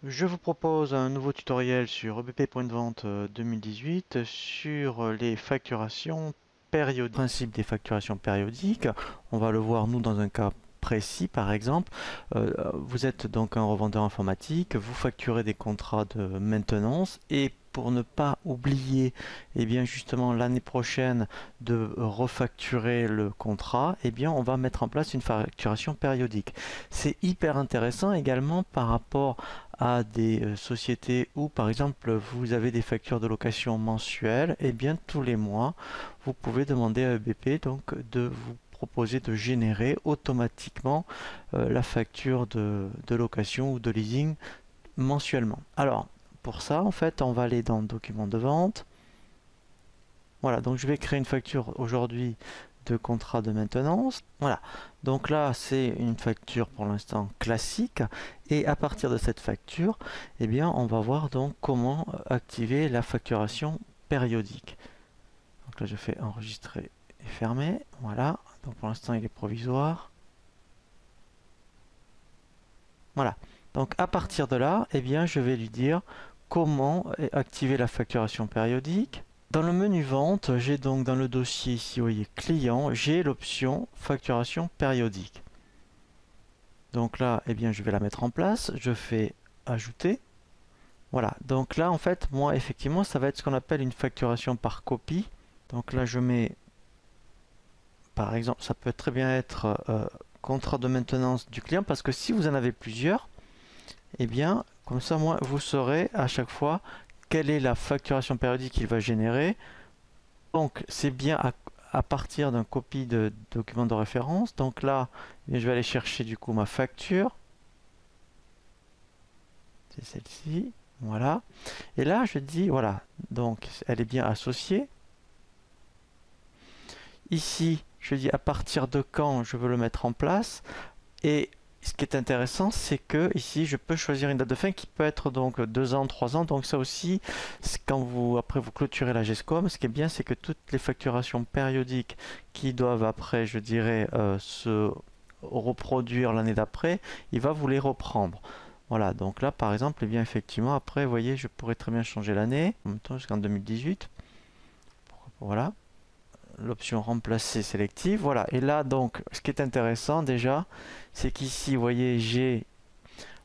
Je vous propose un nouveau tutoriel sur EBP Point de Vente 2018 sur les facturations périodiques. Le principe des facturations périodiques, on va le voir nous dans un cas précis par exemple. Vous êtes donc un revendeur informatique, vous facturez des contrats de maintenance et pour ne pas oublier justement l'année prochaine de refacturer le contrat, on va mettre en place une facturation périodique. C'est hyper intéressant également par rapport à des sociétés où par exemple vous avez des factures de location mensuelles, et bien tous les mois vous pouvez demander à EBP donc de vous proposer de générer automatiquement la facture de location ou de leasing mensuellement. Alors pour ça en fait on va aller dans document de vente. Voilà, donc je vais créer une facture aujourd'hui de contrat de maintenance. Voilà, donc là c'est une facture pour l'instant classique et à partir de cette facture, on va voir donc comment activer la facturation périodique. Donc là je fais enregistrer et fermer. Voilà, donc pour l'instant il est provisoire. Voilà, donc à partir de là, je vais lui dire comment activer la facturation périodique. Dans le menu vente, j'ai donc dans le dossier ici, vous voyez, client, j'ai l'option facturation périodique. Donc là, je vais la mettre en place. Je fais ajouter. Voilà. Donc là, en fait, moi, effectivement, ça va être ce qu'on appelle une facturation par copie. Donc là, je mets, par exemple, ça peut très bien être contrat de maintenance du client parce que si vous en avez plusieurs, comme ça, moi, vous saurez à chaque fois quelle est la facturation périodique qu'il va générer. Donc, c'est bien à partir d'un copie de document de référence. Donc là, je vais aller chercher du coup ma facture. C'est celle-ci. Voilà. Et là, je dis, voilà, donc elle est bien associée. Ici, je dis à partir de quand je veux le mettre en place. Et ce qui est intéressant, c'est que ici, je peux choisir une date de fin qui peut être donc 2 ans, 3 ans. Donc ça aussi, quand après vous clôturez la GESCOM, ce qui est bien, c'est que toutes les facturations périodiques qui doivent après, je dirais, se reproduire l'année d'après, il va vous les reprendre. Voilà, donc là par exemple, effectivement, après, vous voyez, je pourrais très bien changer l'année, en même temps jusqu'en 2018. Voilà, l'option remplacer sélective. Voilà, et là donc, ce qui est intéressant déjà, c'est qu'ici, vous voyez, j'ai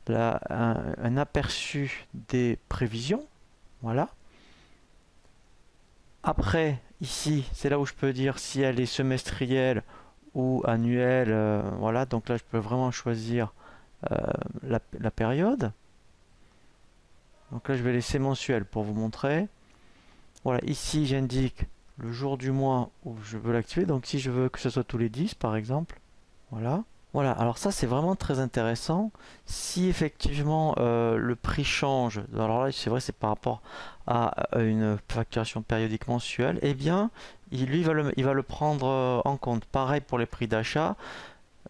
là un aperçu des prévisions. Voilà. Après, ici, c'est là où je peux dire si elle est semestrielle ou annuelle. Voilà, donc là, je peux vraiment choisir la période. Donc là, je vais laisser mensuel pour vous montrer. Voilà, ici, j'indique le jour du mois où je veux l'activer. Donc si je veux que ce soit tous les 10, par exemple. Voilà. Voilà, alors ça c'est vraiment très intéressant. Si effectivement le prix change, alors là c'est vrai c'est par rapport à une facturation périodique mensuelle, lui il va le prendre en compte. Pareil pour les prix d'achat.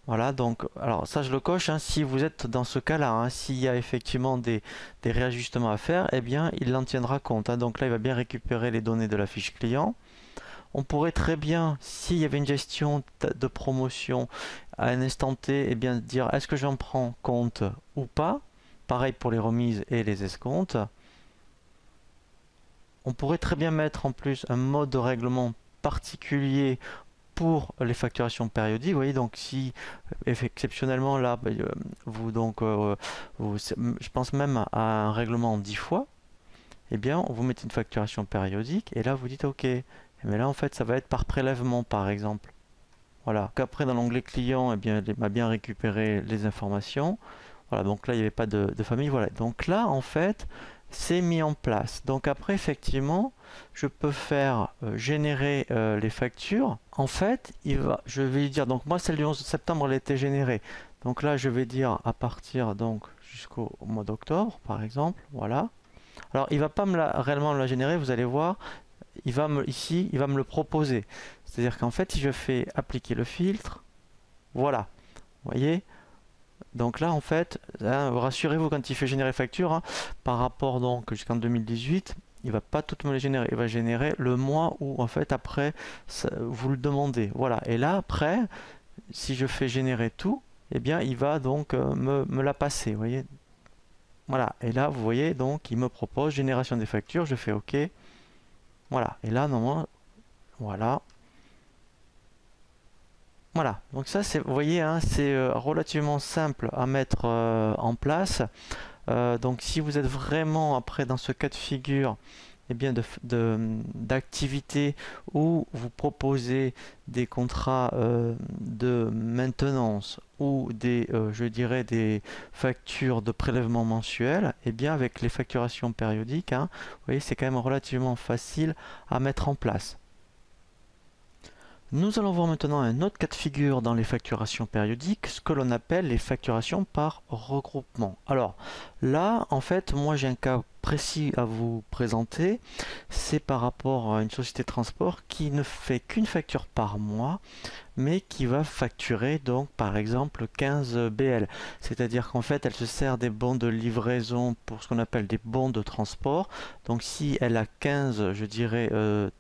Voilà, donc alors ça je le coche, hein, si vous êtes dans ce cas-là, hein, s'il y a effectivement des réajustements à faire, il en tiendra compte, hein. Donc là il va bien récupérer les données de la fiche client. On pourrait très bien, s'il y avait une gestion de promotion à un instant T, dire est-ce que j'en prends compte ou pas. Pareil pour les remises et les escomptes. On pourrait très bien mettre en plus un mode de règlement particulier pour les facturations périodiques. Vous voyez, donc si exceptionnellement là, je pense même à un règlement en 10 fois, vous mettez une facturation périodique et là vous dites ok. Mais là en fait ça va être par prélèvement par exemple. Voilà. Qu'après dans l'onglet client, il m'a bien récupéré les informations. Voilà, donc là il n'y avait pas de famille. Voilà. Donc là en fait c'est mis en place. Donc après effectivement je peux faire générer les factures. En fait je vais lui dire, donc moi celle du 11 septembre elle a été générée. Donc là je vais dire à partir donc jusqu'au mois d'octobre par exemple. Voilà. Alors il va pas réellement me la générer, vous allez voir. Ici, il va me le proposer. C'est-à-dire qu'en fait, si je fais appliquer le filtre, voilà. Vous voyez? Donc là, en fait, hein, rassurez-vous quand il fait générer facture, hein, par rapport donc jusqu'en 2018, il va pas tout me les générer. Il va générer le mois où, en fait, après, vous le demandez. Voilà. Et là, après, si je fais générer tout, il va donc me la passer. Vous voyez? Voilà, et là vous voyez donc il me propose génération des factures, je fais OK. Voilà, et là normalement, voilà. Voilà, donc ça c'est, vous voyez, hein, c'est relativement simple à mettre en place. Donc si vous êtes vraiment après dans ce cas de figure, eh bien d'activité où vous proposez des contrats de maintenance ou des, je dirais, des factures de prélèvement mensuel, eh bien avec les facturations périodiques, hein, vous voyez, c'est quand même relativement facile à mettre en place. Nous allons voir maintenant un autre cas de figure dans les facturations périodiques, ce que l'on appelle les facturations par regroupement. Alors là, en fait, moi j'ai un cas précis à vous présenter. C'est par rapport à une société de transport qui ne fait qu'une facture par mois, mais qui va facturer donc par exemple 15 BL. C'est-à-dire qu'en fait elle se sert des bons de livraison pour ce qu'on appelle des bons de transport. Donc si elle a 15, je dirais,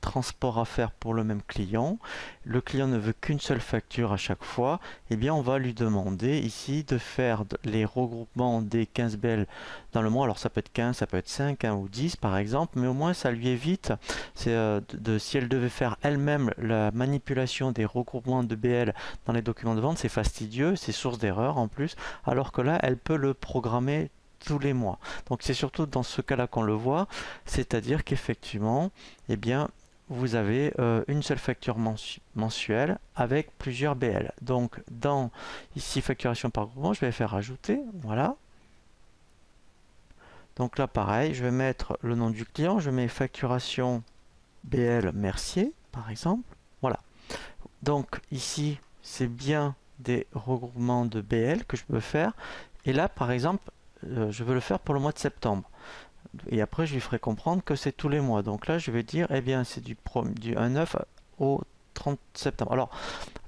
transports à faire pour le même client, le client ne veut qu'une seule facture à chaque fois, eh bien on va lui demander ici de faire les regroupements des 15 BL dans le mois. Alors ça peut être 15, ça peut être 5 hein, ou 10 par exemple, mais au moins ça lui évite, si elle devait faire elle-même la manipulation des regroupements de BL dans les documents de vente, c'est fastidieux, c'est source d'erreur en plus, alors que là, elle peut le programmer tous les mois. Donc c'est surtout dans ce cas-là qu'on le voit, c'est-à-dire qu'effectivement, eh bien, vous avez une seule facture mensuelle avec plusieurs BL. Donc dans ici facturation par groupement, je vais faire ajouter, voilà. Donc là pareil, je vais mettre le nom du client, je mets facturation BL Mercier par exemple, voilà. Donc ici, c'est bien des regroupements de BL que je peux faire. Et là, par exemple, je veux le faire pour le mois de septembre. Et après, je lui ferai comprendre que c'est tous les mois. Donc là, je vais dire, eh bien, c'est du 1/9 au 30 septembre. Alors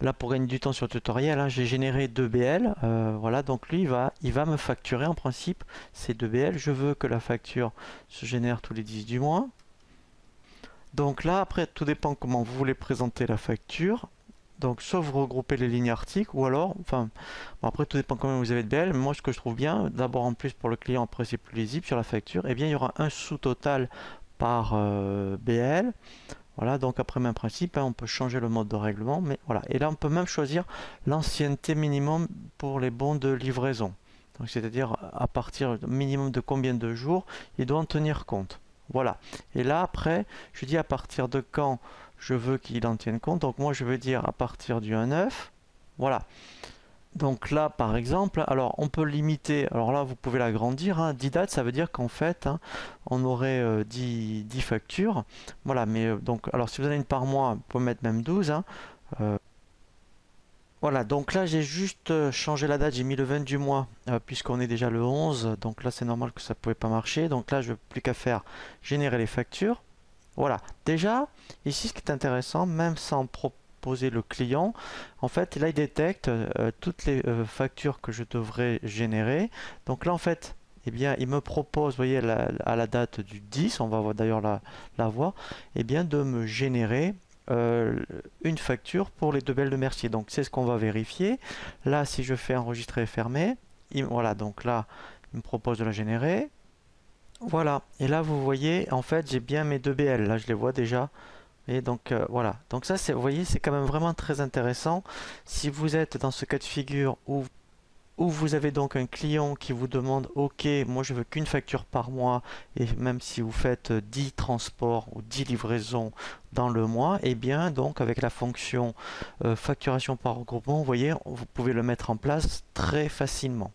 là, pour gagner du temps sur le tutoriel, hein, j'ai généré 2 BL. Voilà, donc lui, il va me facturer en principe ces 2 BL. Je veux que la facture se génère tous les 10 du mois. Donc là, après, tout dépend comment vous voulez présenter la facture. Donc, soit vous regroupez les lignes articles, ou alors, enfin, bon, après tout dépend combien vous avez de BL, mais moi ce que je trouve bien, d'abord en plus pour le client, après c'est plus lisible sur la facture, et bien il y aura un sous-total par BL. Voilà, donc après même principe, hein, on peut changer le mode de règlement, mais voilà. Et là on peut même choisir l'ancienneté minimum pour les bons de livraison. Donc c'est-à-dire à partir minimum de combien de jours il doit en tenir compte. Voilà. Et là après, je dis à partir de quand je veux qu'il en tienne compte. Donc moi je veux dire à partir du 1/9. Voilà. Donc là par exemple, alors on peut limiter, alors là vous pouvez l'agrandir, hein, 10 dates ça veut dire qu'en fait hein, on aurait 10 factures. Voilà, mais donc alors si vous en avez une par mois, vous pouvez mettre même 12. Hein, voilà, donc là j'ai juste changé la date, j'ai mis le 20 du mois puisqu'on est déjà le 11, donc là c'est normal que ça ne pouvait pas marcher. Donc là je n'ai plus qu'à faire générer les factures. Voilà, déjà, ici ce qui est intéressant, même sans proposer le client, en fait là il détecte toutes les factures que je devrais générer. Donc là en fait, eh bien il me propose, vous voyez à la date du 10, on va d'ailleurs la voir, eh bien de me générer une facture pour les 2 BL de Mercier. Donc c'est ce qu'on va vérifier. Là si je fais enregistrer et fermer, voilà, donc là il me propose de la générer. Voilà, et là vous voyez, en fait j'ai bien mes 2 BL, là je les vois déjà. Et donc voilà, donc ça c'est, vous voyez, c'est quand même vraiment très intéressant. Si vous êtes dans ce cas de figure où vous avez donc un client qui vous demande, ok, moi je veux qu'une facture par mois, et même si vous faites 10 transports ou 10 livraisons dans le mois, et bien donc avec la fonction facturation par regroupement, vous voyez, vous pouvez le mettre en place très facilement.